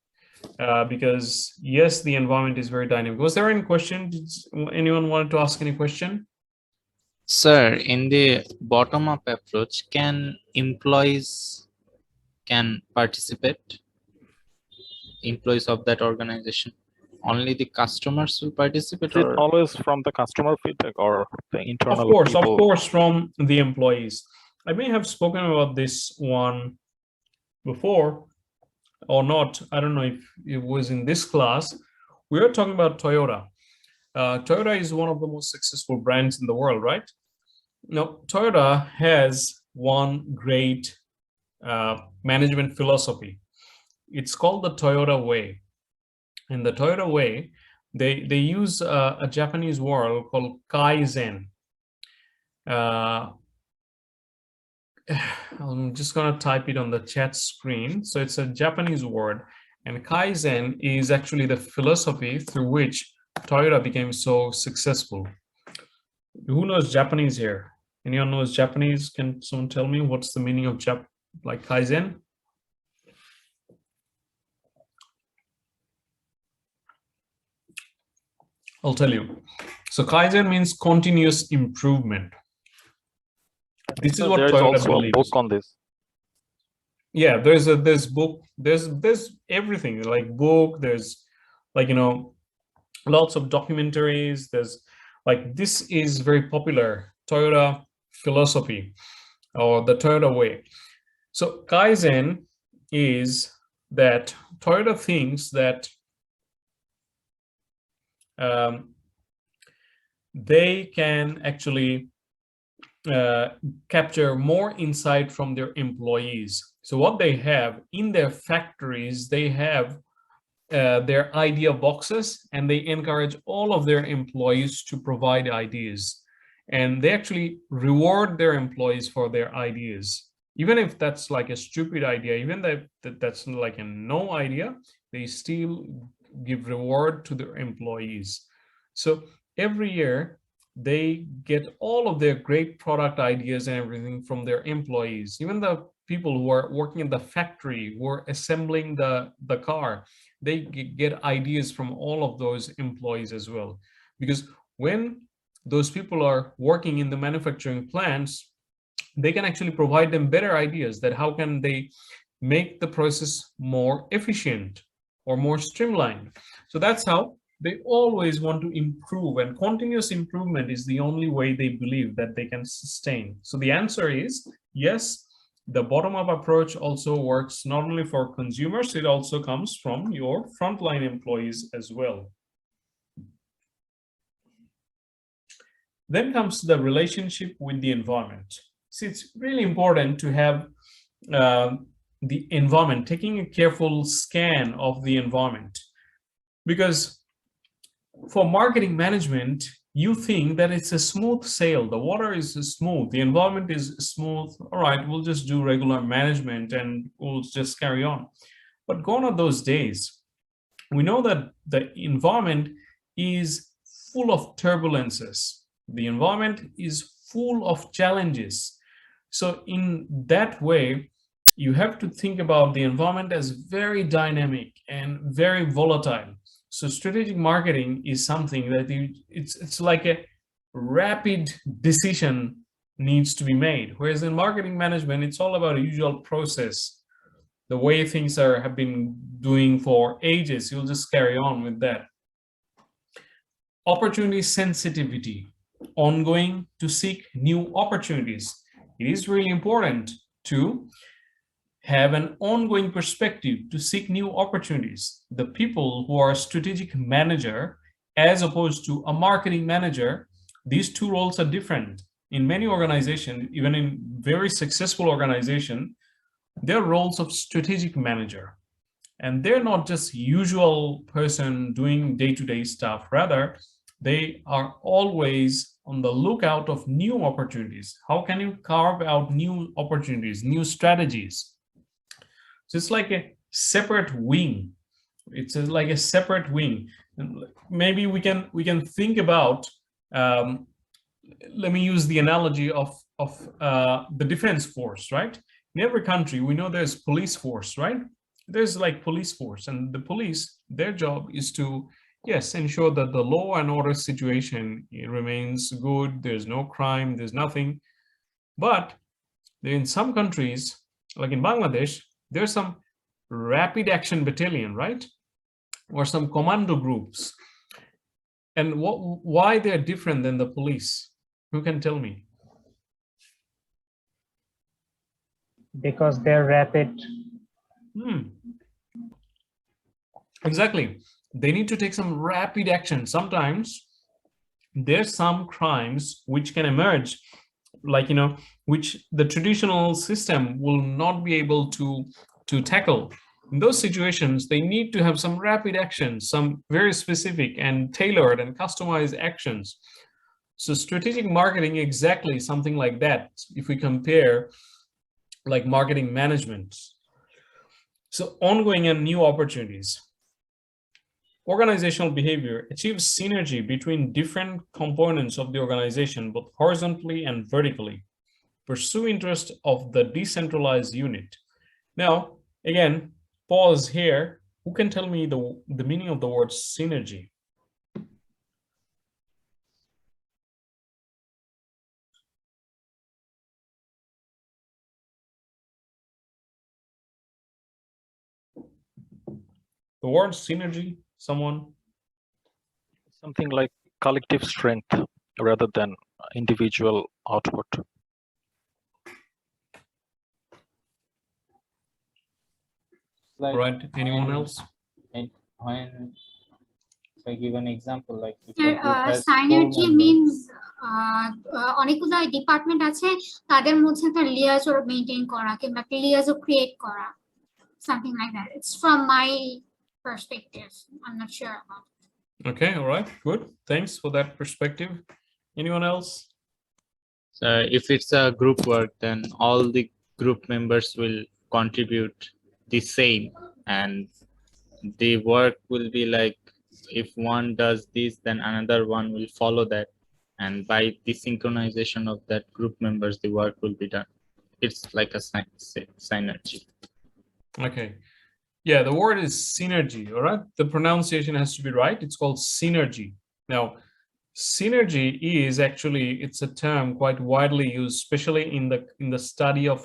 Speaker 1: because yes, the environment is very dynamic. Was there any question? Did anyone want to ask any question?
Speaker 4: Sir, in the bottom-up approach, can employees participate? Employees of that organization? Only the customers will participate?
Speaker 11: Is it always from the customer feedback or the internal
Speaker 1: Of
Speaker 11: people?
Speaker 1: course, from the employees. I may have spoken about this one before or not. I don't know if it was in this class. We are talking about Toyota. Toyota is one of the most successful brands in the world, right? Now, Toyota has one great management philosophy. It's called the Toyota Way. In the Toyota Way, they use a Japanese word called Kaizen. I'm just going to type it on the chat screen. So it's a Japanese word, and Kaizen is actually the philosophy through which Toyota became so successful. Who knows Japanese here? Anyone knows Japanese? Can someone tell me what's the meaning of Kaizen? I'll tell you. So Kaizen means continuous improvement. This is what
Speaker 11: there is
Speaker 1: Toyota
Speaker 11: also
Speaker 1: believes.
Speaker 11: a book on this.
Speaker 1: Yeah, there's book. There's everything, like book. There's lots of documentaries. There's this is very popular, Toyota philosophy or the Toyota way. So Kaizen is that Toyota thinks that they can actually capture more insight from their employees. So what they have in their factories, they have their idea boxes, and they encourage all of their employees to provide ideas. And they actually reward their employees for their ideas. Even if that's like a stupid idea, even that's like a no idea, they still give reward to their employees. So every year, they get all of their great product ideas and everything from their employees. Even the people who are working in the factory, who are assembling the car, they get ideas from all of those employees as well. Because when those people are working in the manufacturing plants, they can actually provide them better ideas that how can they make the process more efficient or more streamlined. So that's how they always want to improve, and continuous improvement is the only way they believe that they can sustain. So the answer is yes, the bottom-up approach also works not only for consumers, it also comes from your frontline employees as well. Then comes the relationship with the environment. See, it's really important to have the environment, taking a careful scan of the environment, because for marketing management, you think that it's a smooth sail. The water is smooth, the environment is smooth. All right, we'll just do regular management and we'll just carry on. But gone are those days. We know that the environment is full of turbulences. The environment is full of challenges. So in that way, you have to think about the environment as very dynamic and very volatile. So strategic marketing is something that it's like a rapid decision needs to be made. Whereas in marketing management, it's all about a usual process. The way things have been doing for ages, you'll just carry on with that. Opportunity sensitivity, ongoing to seek new opportunities. It is really important to have an ongoing perspective to seek new opportunities. The people who are a strategic manager as opposed to a marketing manager, these two roles are different. In many organizations, even in very successful organizations, they're roles of strategic manager. And they're not just usual person doing day-to-day stuff. Rather, they are always on the lookout of new opportunities. How can you carve out new opportunities, new strategies? So it's like a separate wing. It's like a separate wing. And maybe we can think about. Let me use the analogy of the defense force, right? In every country, we know there's police force, right? There's like police force, and the police, their job is to, yes, ensure that the law and order situation remains good. There's no crime, there's nothing. But in some countries, like in Bangladesh, there's some rapid action battalion, right? Or some commando groups. And why they're different than the police? Who can tell me?
Speaker 9: Because they're rapid.
Speaker 1: Exactly. They need to take some rapid action. Sometimes there's some crimes which can emerge, like, which the traditional system will not be able to tackle. In those situations, they need to have some rapid actions, some very specific and tailored and customized actions. So strategic marketing, exactly something like that, if we compare like marketing management. So ongoing and new opportunities. Organizational behavior achieves synergy between different components of the organization, both horizontally and vertically. Pursue interest of the decentralized unit. Now, again, pause here. Who can tell me the meaning of the word synergy? The word synergy, someone?
Speaker 11: Something like collective strength rather than individual output.
Speaker 4: Like
Speaker 1: right. Anyone else?
Speaker 4: When if I give an example, like
Speaker 5: synergy means অনেকগুলো department আছে, তাদের মধ্যে একটা liaison maintain করা কিংবা একটা liaison create করা, something like that. It's from my perspective. I'm not sure about it.
Speaker 1: Okay, all right, good. Thanks for that perspective. Anyone else?
Speaker 4: So if it's a group work, then all the group members will contribute the same, and the work will be like, if one does this, then another one will follow that, and by the synchronization of that group members, the work will be done. It's like a synergy.
Speaker 1: Okay. Yeah, the word is synergy, all right? The pronunciation has to be right. It's called synergy. Now, synergy is actually, it's a term quite widely used, especially in the study of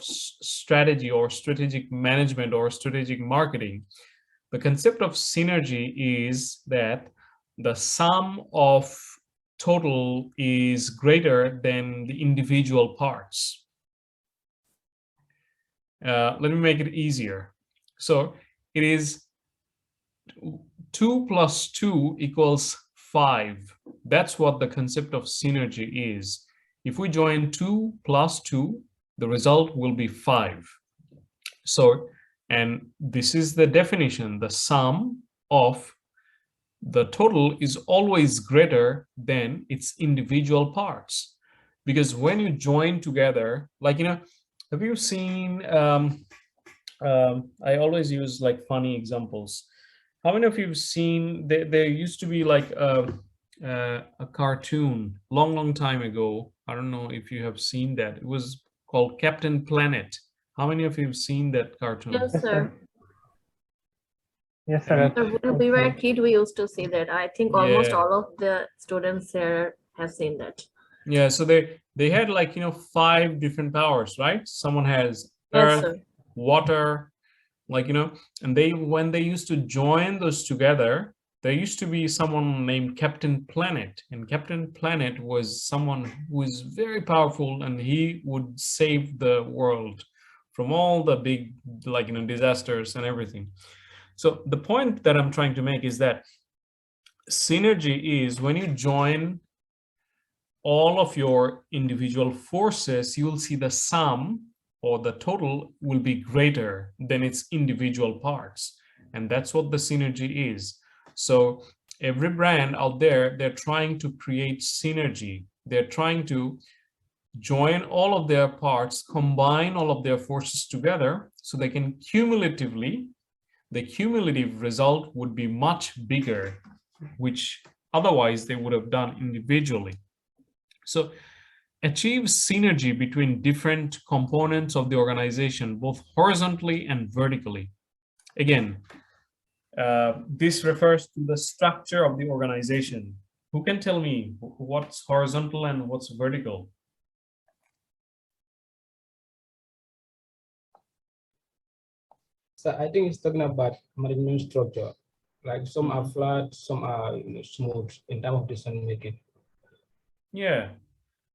Speaker 1: strategy or strategic management or strategic marketing. The concept of synergy is that the sum of total is greater than the individual parts. Let me make it easier. So it is 2 plus 2 equals 5. That's what the concept of synergy is. If we join 2 plus 2, the result will be 5. So, and this is the definition: the sum of the total is always greater than its individual parts. Because when you join together, like, have you seen, I always use like funny examples. How many of you have seen, there used to be like a cartoon long time ago. I don't know if you have seen that. It was called Captain Planet. How many of you have seen that cartoon?
Speaker 6: Yes, sir.
Speaker 9: Yes, sir.
Speaker 6: So when we were a kid, we used to see that. I think almost all of the students here have seen that.
Speaker 1: Yeah, so they had like 5 different powers, right? Someone has earth, water, like, and when they used to join those together, there used to be someone named Captain Planet, and Captain Planet was someone who is very powerful, and he would save the world from all the big, like, disasters and everything. So the point that I'm trying to make is that synergy is when you join all of your individual forces, you will see the sum or the total will be greater than its individual parts. And that's what the synergy is. So every brand out there, they're trying to create synergy. They're trying to join all of their parts, combine all of their forces together so they can cumulatively, the cumulative result would be much bigger, which otherwise they would have done individually. So achieve synergy between different components of the organization, both horizontally and vertically. Again, this refers to the structure of the organization. Who can tell me what's horizontal and what's vertical?
Speaker 8: So I think it's talking about management structure. Like some are flat, some are smooth in terms of decision making.
Speaker 1: Yeah.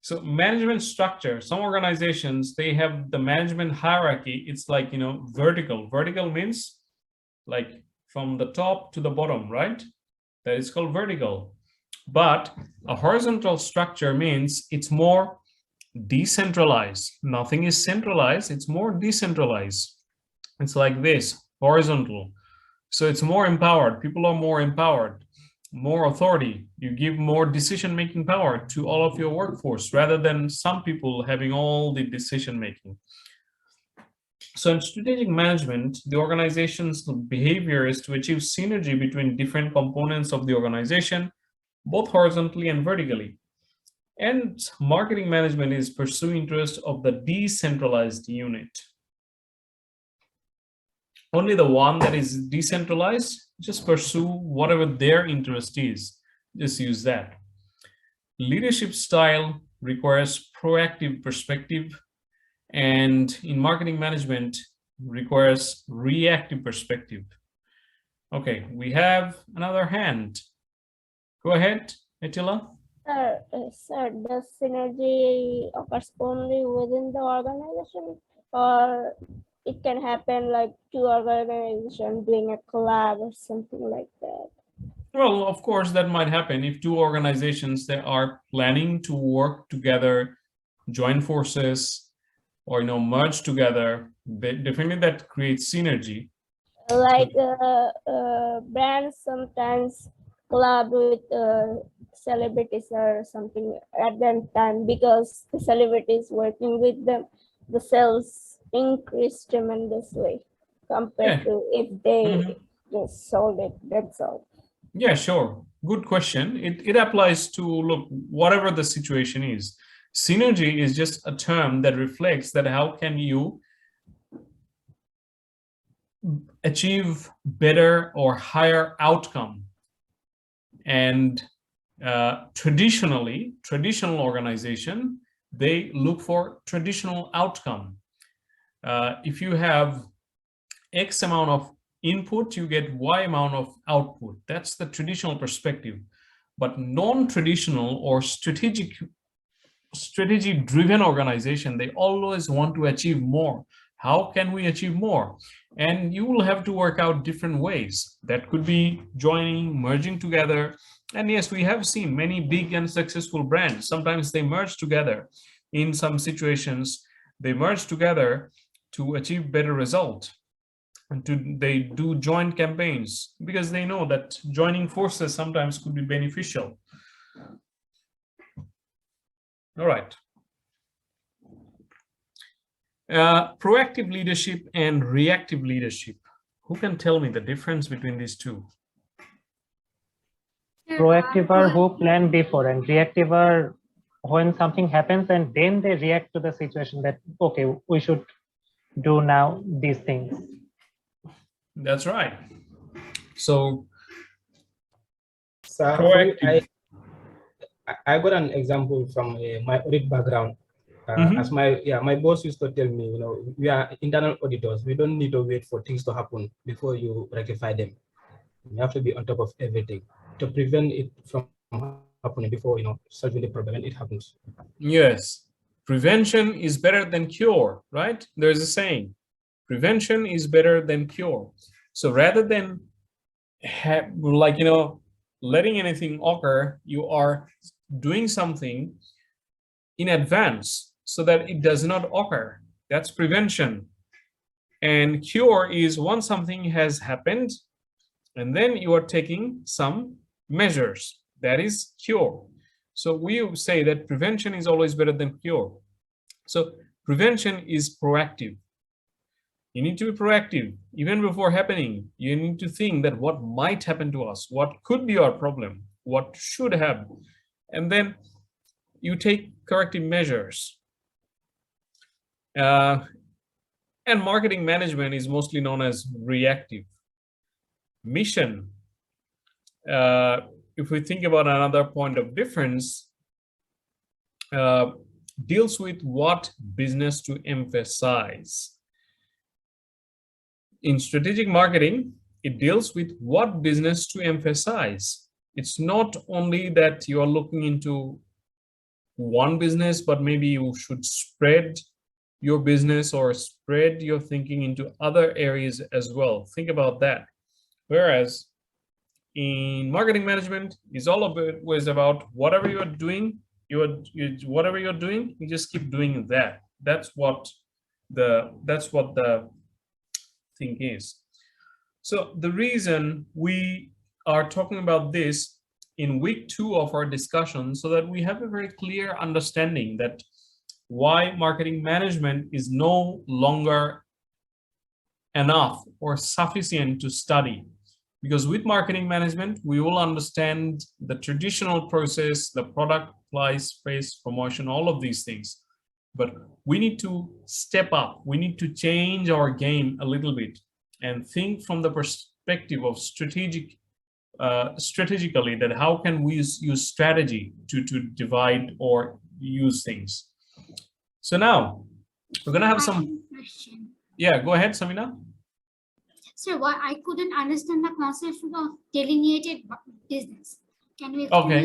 Speaker 1: So management structure, some organizations, they have the management hierarchy. It's like, vertical. Vertical means like from the top to the bottom, right? That is called vertical. But a horizontal structure means it's more decentralized. Nothing is centralized. It's more decentralized. It's like this, horizontal. So it's more empowered. People are more empowered, more authority. You give more decision-making power to all of your workforce rather than some people having all the decision-making. So in strategic management, the organization's behavior is to achieve synergy between different components of the organization, both horizontally and vertically. And marketing management is pursuing interest of the decentralized unit. Only the one that is decentralized, just pursue whatever their interest is. Just use that. Leadership style requires proactive perspective, and in marketing management requires reactive perspective. Okay, we have another hand. Go ahead, Attila.
Speaker 12: Sir, does synergy occurs only within the organization, or it can happen like two organizations doing a collab or something like that?
Speaker 1: Well, of course, that might happen if two organizations that are planning to work together, join forces, or merge together. Definitely, that creates synergy.
Speaker 12: Like brands sometimes collab with celebrities or something at that time because the celebrities working with them, the sales increase tremendously compared to if they just sold it. That's all.
Speaker 1: Yeah, sure. Good question. It applies to, look, whatever the situation is. Synergy is just a term that reflects that how can you achieve better or higher outcome. And traditional organization, they look for traditional outcome. If you have X amount of input, you get Y amount of output. That's the traditional perspective. But non-traditional or strategy-driven organization, they always want to achieve more. How can we achieve more? And you will have to work out different ways. That could be joining, merging together. And yes, we have seen many big and successful brands. Sometimes they merge together. In some situations, they merge together to achieve better result. And they do joint campaigns because they know that joining forces sometimes could be beneficial. All right. Proactive leadership and reactive leadership. Who can tell me the difference between these two?
Speaker 9: Proactive are who plan before, and reactive are when something happens and then they react to the situation that, okay, we should do now these things.
Speaker 1: That's right. So
Speaker 8: proactive. I got an example from my audit background. As my boss used to tell me, we are internal auditors. We don't need to wait for things to happen before you rectify them. You have to be on top of everything to prevent it from happening before, solving the problem when it happens.
Speaker 1: Yes. prevention is better than cure, right? There's a saying, prevention is better than cure. So rather than letting anything occur, you are doing something in advance so that it does not occur. That's prevention. And cure is once something has happened and then you are taking some measures. That is cure. So we say that prevention is always better than cure. So prevention is proactive. You need to be proactive even before happening. You need to think that what might happen to us, what could be our problem, what should have, and then you take corrective measures. And marketing management is mostly known as reactive. Mission, if we think about another point of difference, deals with what business to emphasize. In strategic marketing, it deals with what business to emphasize. It's not only that you are looking into one business, but maybe you should spread your business or spread your thinking into other areas as well. Think about that. Whereas in marketing management, it's all about whatever you are doing, whatever you're doing, you just keep doing that. That's what the thing is. So the reason we are talking about this in week 2 of our discussion, so that we have a very clear understanding that why marketing management is no longer enough or sufficient to study. Because with marketing management, we will understand the traditional process, the product, price, promotion, all of these things. But we need to step up. We need to change our game a little bit and think from the perspective of strategically that how can we use strategy to divide or use things. So now we're gonna have some
Speaker 5: question.
Speaker 1: Yeah, go ahead, Samina.
Speaker 5: Sir, why I couldn't understand the concept of delineated business. Can you explain?
Speaker 1: Okay,